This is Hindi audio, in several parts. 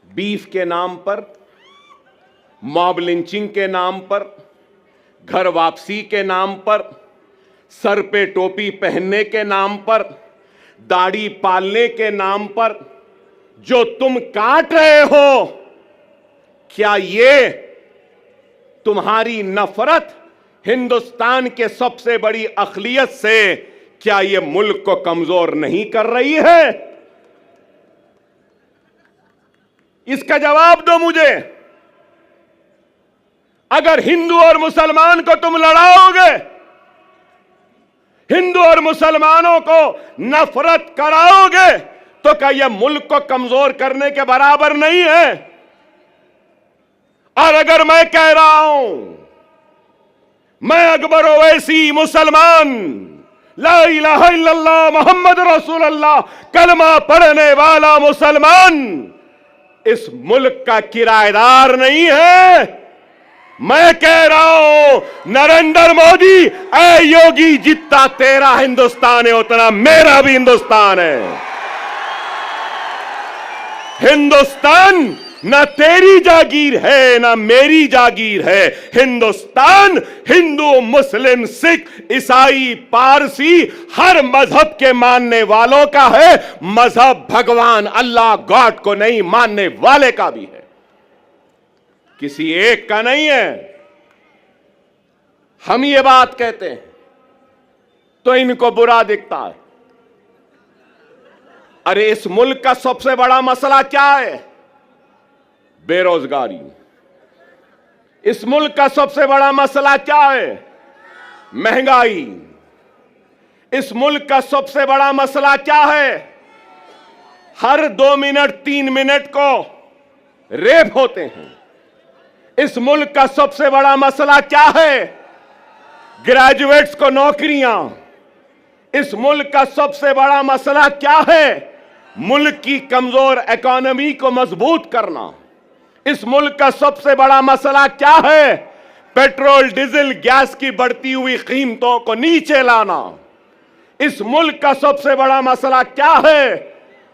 बीफ के नाम पर, मॉब लिंचिंग के नाम पर, घर वापसी के नाम पर, सर पे टोपी पहनने के नाम पर, दाढ़ी पालने के नाम पर जो तुम काट रहे हो, क्या ये तुम्हारी नफरत हिंदुस्तान के सबसे बड़ी अक़लियत से, क्या ये मुल्क को कमजोर नहीं कर रही है? इसका जवाब दो मुझे। अगर हिंदू और मुसलमान को तुम लड़ाओगे, हिंदू और मुसलमानों को नफरत कराओगे, तो क्या यह मुल्क को कमजोर करने के बराबर नहीं है? और अगर मैं कह रहा हूं, मैं अकबर ओवैसी मुसलमान, ला इलाहा इल्लल्लाह मोहम्मद रसूलुल्लाह कलमा पढ़ने वाला मुसलमान, इस मुल्क का किराएदार नहीं है। मैं कह रहा हूं, नरेंद्र मोदी, ऐ योगी, जितना तेरा हिंदुस्तान है उतना मेरा भी हिंदुस्तान है। हिंदुस्तान ना तेरी जागीर है ना मेरी जागीर है। हिंदुस्तान हिंदू, मुस्लिम, सिख, ईसाई, पारसी, हर मजहब के मानने वालों का है। मजहब भगवान अल्लाह गॉड को नहीं मानने वाले का भी है, किसी एक का नहीं है। हम ये बात कहते हैं तो इनको बुरा दिखता है। अरे इस मुल्क का सबसे बड़ा मसला क्या है? बेरोजगारी। इस मुल्क का सबसे बड़ा मसला क्या है? महंगाई। इस मुल्क का सबसे बड़ा मसला क्या है? हर 2 मिनट 3 मिनट को रेप होते हैं। इस मुल्क का सबसे बड़ा मसला क्या है? ग्रेजुएट्स को नौकरियां। इस मुल्क का सबसे बड़ा मसला क्या है? मुल्क की कमजोर इकोनॉमी को मजबूत करना। इस मुल्क का सबसे बड़ा मसला क्या है? पेट्रोल, डीजल, गैस की बढ़ती हुई कीमतों को नीचे लाना। इस मुल्क का सबसे बड़ा मसला क्या है?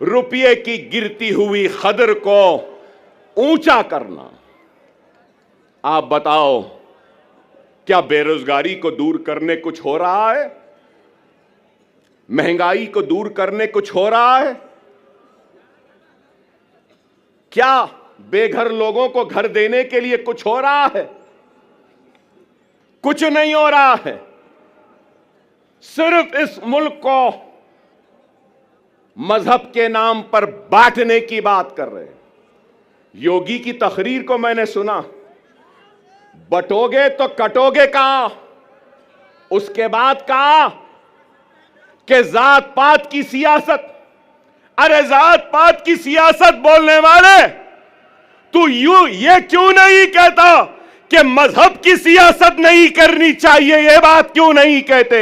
रुपये की गिरती हुई कदर को ऊंचा करना। आप बताओ, क्या बेरोजगारी को दूर करने कुछ हो रहा है? महंगाई को दूर करने कुछ हो रहा है? क्या बेघर लोगों को घर देने के लिए कुछ हो रहा है? कुछ नहीं हो रहा है। सिर्फ इस मुल्क को मजहब के नाम पर बांटने की बात कर रहे हैं। योगी की तकरीर को मैंने सुना, बटोगे तो कटोगे कहां? उसके बाद कहा कि जात पात की सियासत। अरे जात पात की सियासत बोलने वाले, तू ये क्यों नहीं कहता कि मजहब की सियासत नहीं करनी चाहिए? ये बात क्यों नहीं कहते?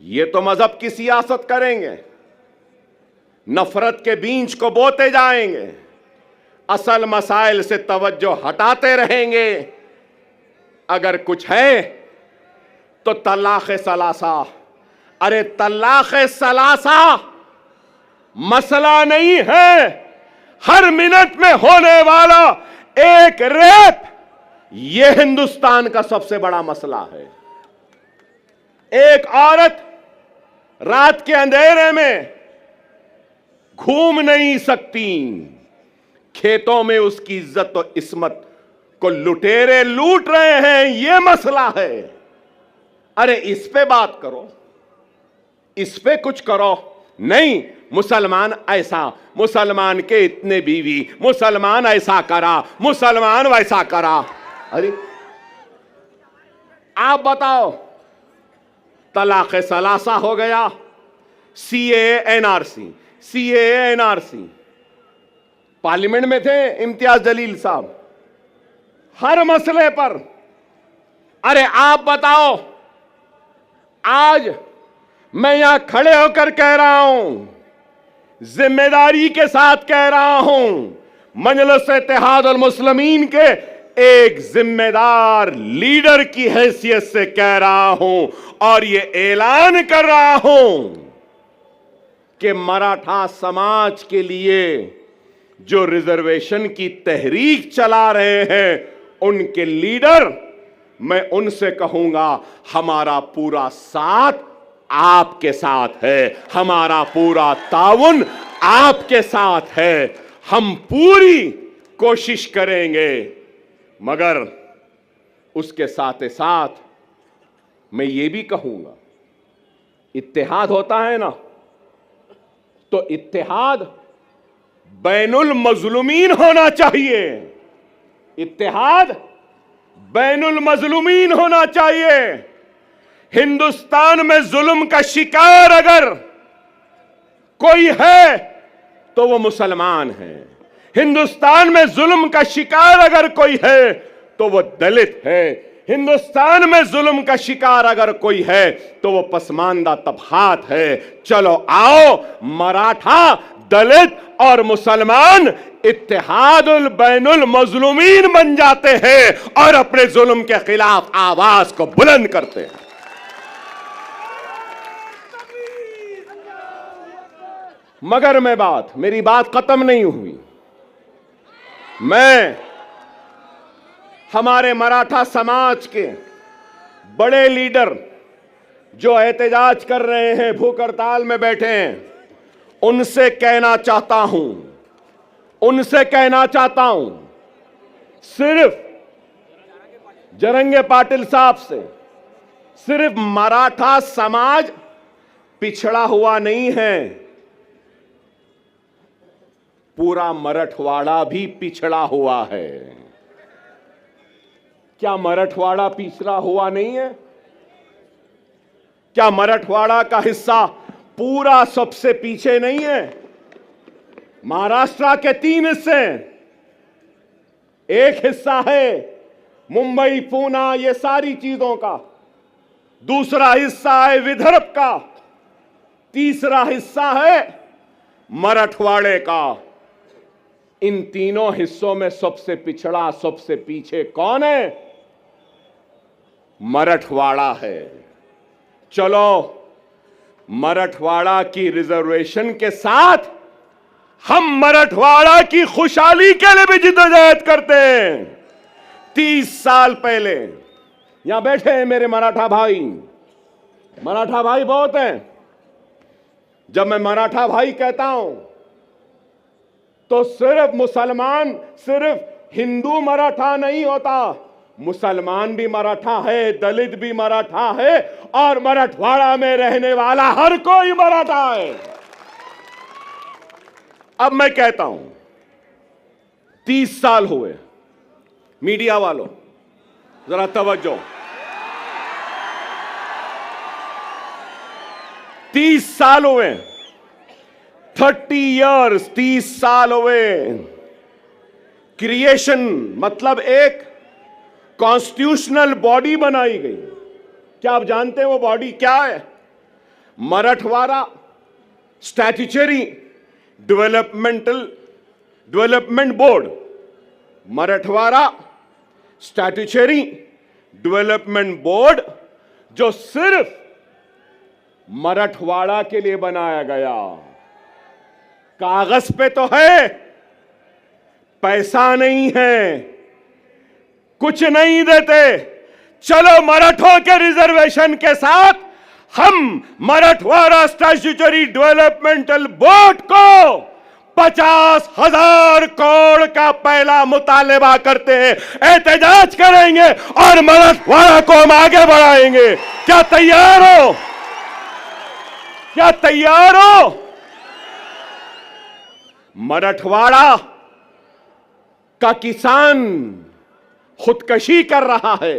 ये तो मजहब की सियासत करेंगे, नफरत के बीज को बोते जाएंगे, असल मसाइल से तवज्जो हटाते रहेंगे। अगर कुछ है तो तलाक़ सलासा। अरे तलाक़ सलासा मसला नहीं है। हर मिनट में होने वाला एक रेप, यह हिंदुस्तान का सबसे बड़ा मसला है। एक औरत रात के अंधेरे में घूम नहीं सकती, खेतों में उसकी इज्जत और इस्मत को लुटेरे लूट रहे हैं, यह मसला है। अरे इस पे बात करो, इस पे कुछ करो। नहीं, मुसलमान ऐसा, मुसलमान के इतने बीवी, मुसलमान ऐसा करा, मुसलमान वैसा करा। अरे आप बताओ, तलाक़ सलासा हो गया, CAA NRC, CAA NRC. Parliament में थे इम्तियाज जलील साहब, हर मसले पर। अरे आप बताओ, आज मैं यहां खड़े होकर कह रहा हूं, जिम्मेदारी के साथ कह रहा हूं, मजलिस इत्तेहादुल मुस्लिमीन के एक जिम्मेदार लीडर की हैसियत से कह रहा हूं और ये ऐलान कर रहा हूं कि मराठा समाज के लिए जो रिजर्वेशन की तहरीक चला रहे हैं उनके लीडर, मैं उनसे कहूंगा हमारा पूरा साथ आपके साथ है, हमारा पूरा ताउन आपके साथ है, हम पूरी कोशिश करेंगे। मगर उसके साथ ही साथ मैं ये भी कहूंगा, इत्तेहाद होता है ना, तो इत्तेहाद बैनुल मजलूमीन होना चाहिए। इत्तेहाद बैनुल मजलूमीन होना चाहिए। हिंदुस्तान में जुल्म का शिकार अगर कोई है तो वो मुसलमान है। हिंदुस्तान में जुल्म का शिकार अगर कोई है तो वो दलित है। हिंदुस्तान में जुल्म का शिकार अगर कोई है तो वो पसमानदा तबकात है। चलो आओ, मराठा, दलित और मुसलमान इत्तेहादुल बैनुल मजलूमीन बन जाते हैं और अपने जुल्म के खिलाफ आवाज को बुलंद करते हैं। मगर मेरी बात खत्म नहीं हुई। मैं हमारे मराठा समाज के बड़े लीडर जो एहतजाज कर रहे हैं, भूख हड़ताल में बैठे हैं, उनसे कहना चाहता हूं, सिर्फ जरंगे पाटिल साहब से सिर्फ मराठा समाज पिछड़ा हुआ नहीं है, पूरा मराठवाड़ा भी पिछड़ा हुआ है। क्या मराठवाड़ा पिछड़ा हुआ नहीं है? क्या मराठवाड़ा का हिस्सा पूरा सबसे पीछे नहीं है? महाराष्ट्र के 3 हिस्से, एक हिस्सा है मुंबई, पूना, ये सारी चीजों का, दूसरा हिस्सा है विदर्भ का, तीसरा हिस्सा है मराठवाड़े का। इन तीनों हिस्सों में सबसे पिछड़ा, सबसे पीछे कौन है? मराठवाड़ा है। चलो मराठवाड़ा की रिजर्वेशन के साथ हम मराठवाड़ा की खुशहाली के लिए भी जिद्दोजहद करते हैं। 30 साल पहले, यहां बैठे हैं मेरे मराठा भाई बहुत हैं। जब मैं मराठा भाई कहता हूं तो सिर्फ मुसलमान, सिर्फ हिंदू मराठा नहीं होता, मुसलमान भी मराठा है, दलित भी मराठा है और मराठवाड़ा में रहने वाला हर कोई मराठा है। अब मैं कहता हूं 30 साल हुए, मीडिया वालों जरा तवज्जो, 30 साल हुए, 30 इयर्स, 30 साल हुए। क्रिएशन मतलब एक कॉन्स्टिट्यूशनल बॉडी बनाई गई। क्या आप जानते हैं वो बॉडी क्या है? Marathwada statutory development board. Marathwada statutory development board जो सिर्फ मराठवाड़ा के लिए बनाया गया। कागज पे तो है, पैसा नहीं है, कुछ नहीं देते। चलो मराठों के रिजर्वेशन के साथ हम मराठवाड़ा स्टैट्यूटरी डेवलपमेंटल बोर्ड को 50,000 करोड़ का पहला मुतालबा करते हैं, एहतजाज करेंगे और मराठवाड़ा को हम आगे बढ़ाएंगे। क्या तैयार हो? क्या तैयार हो? मराठवाड़ा का किसान खुदकशी कर रहा है।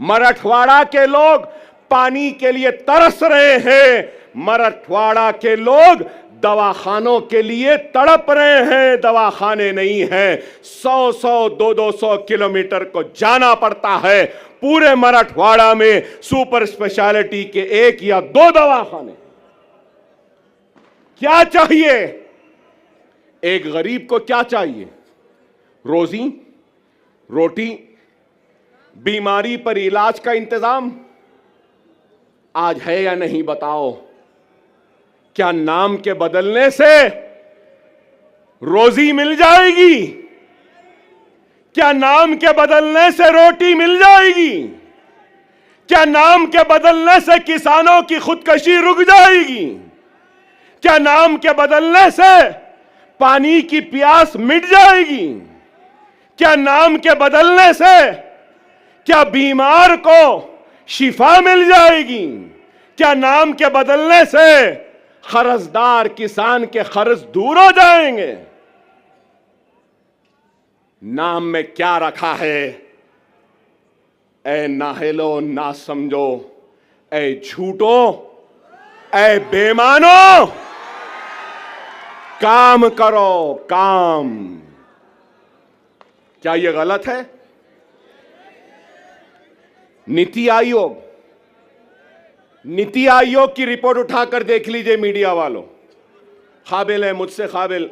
मराठवाड़ा के लोग पानी के लिए तरस रहे हैं। मराठवाड़ा के लोग दवाखानों के लिए तड़प रहे हैं, दवाखाने नहीं हैं। 100-100, 200-200 किलोमीटर को जाना पड़ता है। पूरे मराठवाड़ा में सुपर स्पेशलिटी के 1 या 2 दवाखाने। क्या चाहिए? एक गरीब को क्या चाहिए? रोजी, रोटी, बीमारी पर इलाज का इंतजाम आज है या नहीं बताओ? क्या नाम के बदलने से रोजी मिल जाएगी? क्या नाम के बदलने से रोटी मिल जाएगी? क्या नाम के बदलने से किसानों की खुदकशी रुक जाएगी? क्या नाम के बदलने से पानी की प्यास मिट जाएगी? क्या नाम के बदलने से क्या बीमार को शिफा मिल जाएगी? क्या नाम के बदलने से कर्जदार किसान के कर्ज दूर हो जाएंगे? नाम में क्या रखा है? ऐ नाहेलो ना समझो, ऐ झूठो, ऐ बेमानो, काम करो काम। क्या यह गलत है? नीति आयोग की रिपोर्ट उठाकर देख लीजिए मीडिया वालों। काबिल है, मुझसे काबिल,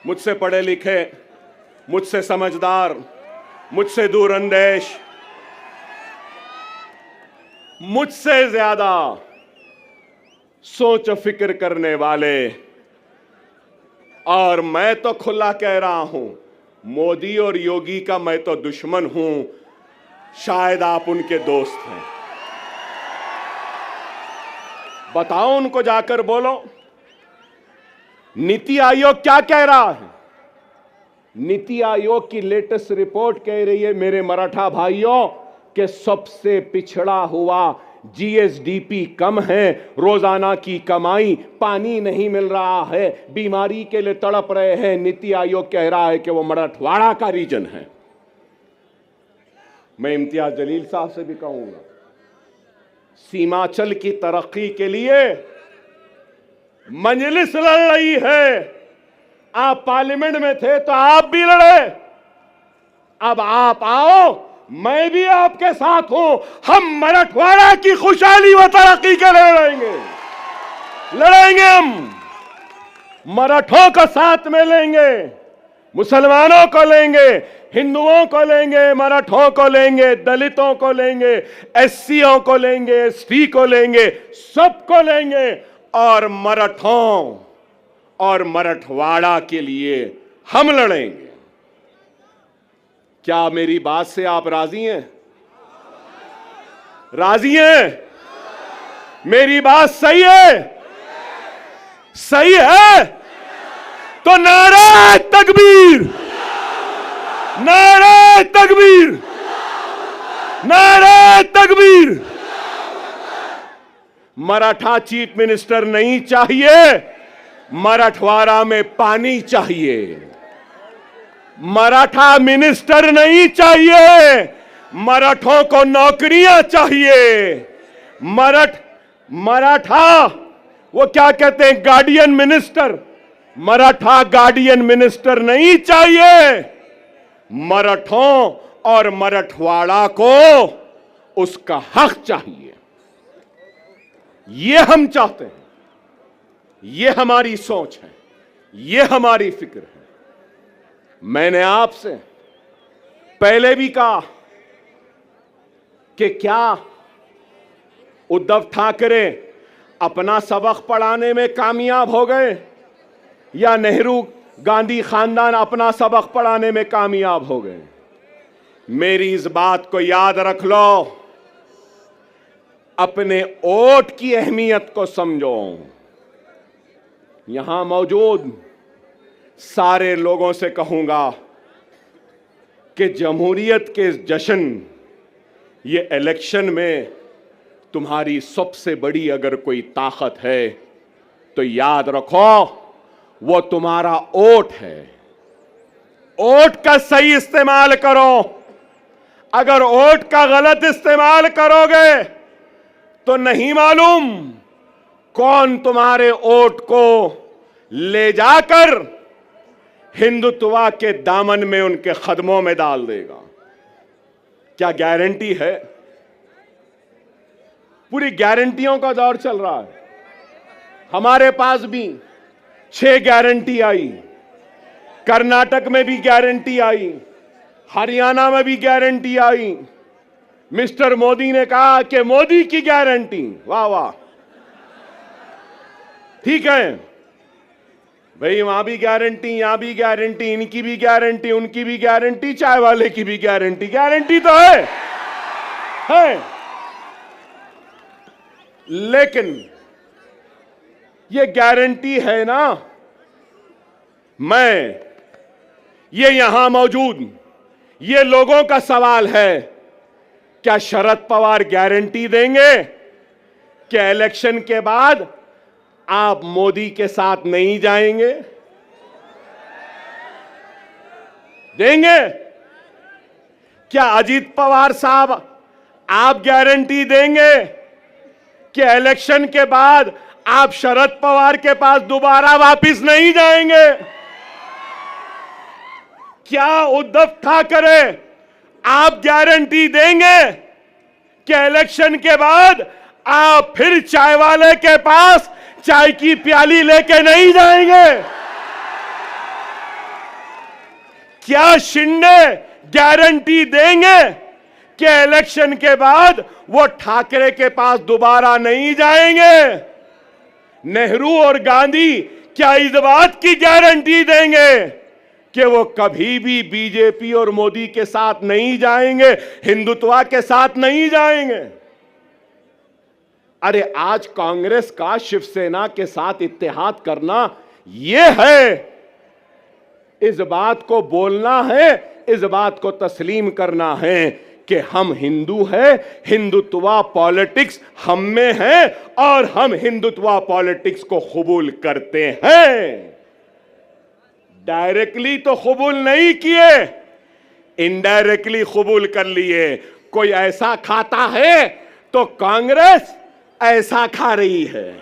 मुझसे पढ़े लिखे, मुझसे समझदार, मुझसे दूरअंदेश, मुझसे ज्यादा सोच फिक्र करने वाले, और मैं तो खुला कह रहा हूं, मोदी और योगी का मैं तो दुश्मन हूं, शायद आप उनके दोस्त हैं। बताओ उनको, जाकर बोलो नीति आयोग क्या कह रहा है। नीति आयोग की लेटेस्ट रिपोर्ट कह रही है, मेरे मराठा भाइयों, के सबसे पिछड़ा हुआ जीएसडीपी कम है, रोजाना की कमाई, पानी नहीं मिल रहा है, बीमारी के लिए तड़प रहे हैं। नीति आयोग कह रहा है कि वो मराठवाड़ा का रीजन है। मैं इम्तियाज जलील साहब से भी कहूंगा, सीमांचल की तरक्की के लिए मजलिस लड़ रही है। आप पार्लियामेंट में थे तो आप भी लड़े, अब आप आओ, मैं भी आपके साथ हूं। हम मराठवाड़ा की खुशहाली व तरक्की के लिए लड़ेंगे। हम मराठों को साथ में लेंगे, मुसलमानों को लेंगे, हिंदुओं को लेंगे, मराठों को लेंगे, दलितों को लेंगे, एससीओ को लेंगे, एसटी को लेंगे, सबको लेंगे, और मराठों और मराठवाड़ा के लिए हम लड़ेंगे। क्या मेरी बात से आप राजी हैं? राजी हैं? मेरी बात सही है? सही है तो नारे तकबीर, नारे तकबीर, नारे तकबीर। मराठा चीफ मिनिस्टर नहीं चाहिए, मराठवाड़ा में पानी चाहिए। मराठा मिनिस्टर नहीं चाहिए, मराठों को नौकरियां चाहिए। मराठा वो क्या कहते हैं, guardian minister, Maratha guardian minister नहीं चाहिए। मराठों और मराठवाड़ा को उसका हक चाहिए। ये हम चाहते हैं, ये हमारी सोच है, ये हमारी फिक्र है। मैंने आपसे पहले भी कहा कि क्या उद्धव ठाकरे अपना सबक पढ़ाने में कामयाब हो गए, या नेहरू गांधी खानदान अपना सबक पढ़ाने में कामयाब हो गए? मेरी इस बात को याद रख लो, अपने वोट की अहमियत को समझो। यहां मौजूद सारे लोगों से कहूंगा कि जमहूरियत के जश्न, ये इलेक्शन में तुम्हारी सबसे बड़ी अगर कोई ताकत है तो याद रखो, वो तुम्हारा वोट है। वोट का सही इस्तेमाल करो। अगर वोट का गलत इस्तेमाल करोगे तो नहीं मालूम कौन तुम्हारे वोट को ले जाकर हिंदुत्व के दामन में, उनके कदमों में डाल देगा। क्या गारंटी है? पूरी गारंटियों का दौर चल रहा है। हमारे पास भी 6 गारंटी आई, कर्नाटक में भी गारंटी आई, हरियाणा में भी गारंटी आई। मिस्टर मोदी ने कहा कि मोदी की गारंटी, वाह वाह, ठीक है भाई, वहां भी गारंटी, यहां भी गारंटी, इनकी भी गारंटी, उनकी भी गारंटी, चाय वाले की भी गारंटी। गारंटी तो है। लेकिन ये गारंटी है ना, ये यहां मौजूद ये लोगों का सवाल है, क्या शरद पवार गारंटी देंगे कि इलेक्शन के बाद आप मोदी के साथ नहीं जाएंगे? देंगे? क्या अजीत पवार साहब आप गारंटी देंगे कि इलेक्शन के बाद आप शरद पवार के पास दोबारा वापस नहीं जाएंगे? क्या उद्धव ठाकरे आप गारंटी देंगे कि इलेक्शन के बाद आप फिर चाय वाले के पास चाय की प्याली लेके नहीं जाएंगे? क्या शिंदे गारंटी देंगे कि इलेक्शन के बाद वो ठाकरे के पास दोबारा नहीं जाएंगे? नेहरू और गांधी क्या इस बात की गारंटी देंगे कि वो कभी भी बीजेपी और मोदी के साथ नहीं जाएंगे, हिंदुत्व के साथ नहीं जाएंगे? अरे आज कांग्रेस का शिवसेना के साथ इत्तेहाद करना यह है, इस बात को बोलना है, इस बात को तस्लीम करना है कि हम हिंदू हैं, हिंदुत्व पॉलिटिक्स हम में है और हम हिंदुत्व पॉलिटिक्स को कबूल करते हैं। डायरेक्टली तो कबूल नहीं किए, इनडायरेक्टली कबूल कर लिए। कोई ऐसा खाता है तो कांग्रेस ऐसा खा रही है।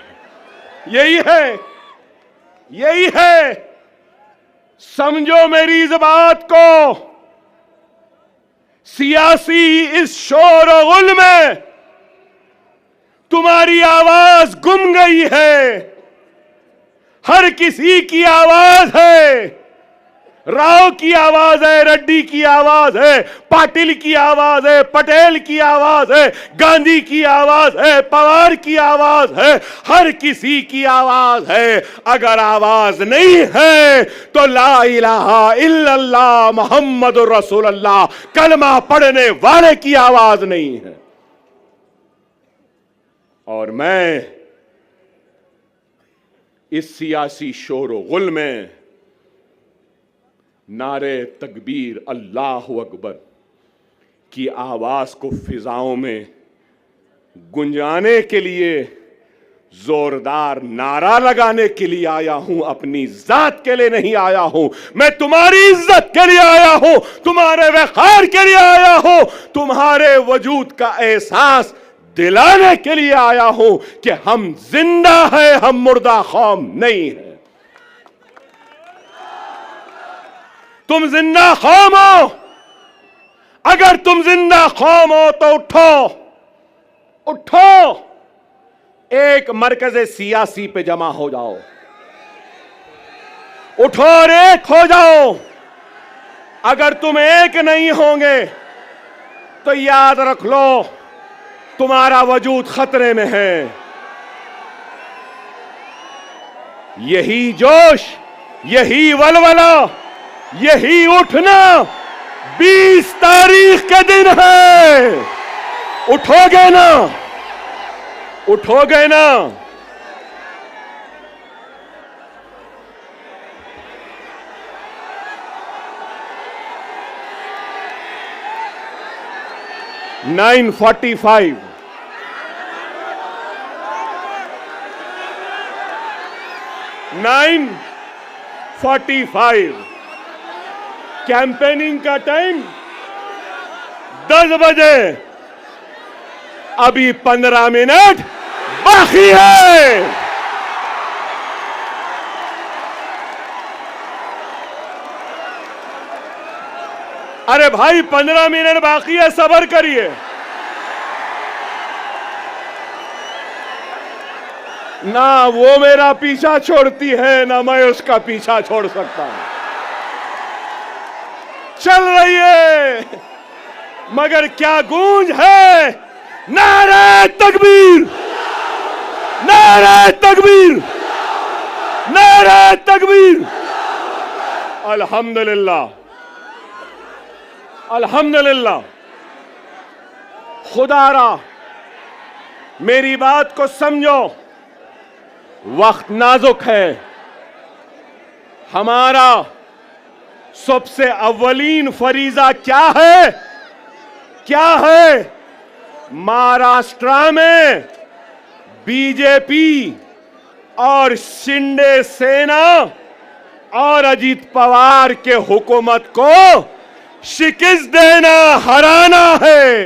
यही है। समझो मेरी इस बात को। सियासी इस शोर और गुल में तुम्हारी आवाज गुम गई है। हर किसी की आवाज है। राव की आवाज है, रेड्डी की आवाज है, पाटिल की आवाज है, पटेल की आवाज है, गांधी की आवाज है, पवार की आवाज है, हर किसी की आवाज है। अगर आवाज नहीं है तो ला इलाहा इल्लल्लाह मुहम्मदुर रसूलुल्लाह कलमा पढ़ने वाले की आवाज नहीं है। और मैं इस सियासी शोर और गुल में नारे तकबीर अल्लाह अकबर की आवाज को फिजाओं में गुंजाने के लिए, जोरदार नारा लगाने के लिए आया हूं। अपनी जात के लिए नहीं आया हूं, मैं तुम्हारी इज्जत के लिए आया हूं, तुम्हारे वक़ार के लिए आया हूं, तुम्हारे वजूद का एहसास दिलाने के लिए आया हूं कि हम जिंदा हैं, हम मुर्दा कौम नहीं है। तुम जिंदा कौम हो। अगर तुम जिंदा कौम हो तो उठो, एक मरकज़े सियासी पे जमा हो जाओ। उठो और एक हो जाओ। अगर तुम एक नहीं होंगे तो याद रख लो तुम्हारा वजूद खतरे में है। यही जोश, यही वलवला, यही उठना 20 तारीख के दिन है। उठोगे ना? उठोगे ना? (9:45) 9:45 कैंपेनिंग का टाइम 10 बजे। अभी 15 मिनट बाकी है। अरे भाई 15 मिनट बाकी है, सब्र करिए। ना वो मेरा पीछा छोड़ती है, ना मैं उसका पीछा छोड़ सकता हूं। चल रही है मगर क्या गूंज है। नारे तकबीर, नारे तकबीर, नारे तकबीर। अल्हम्दुलिल्लाह, अल्हम्दुलिल्लाह। खुदारा मेरी बात को समझो, वक्त नाजुक है। हमारा सबसे अव्वलीन फरीजा क्या है? क्या है? महाराष्ट्र में बीजेपी और शिंदे सेना और अजीत पवार के हुकूमत को शिकस्त देना, हराना है।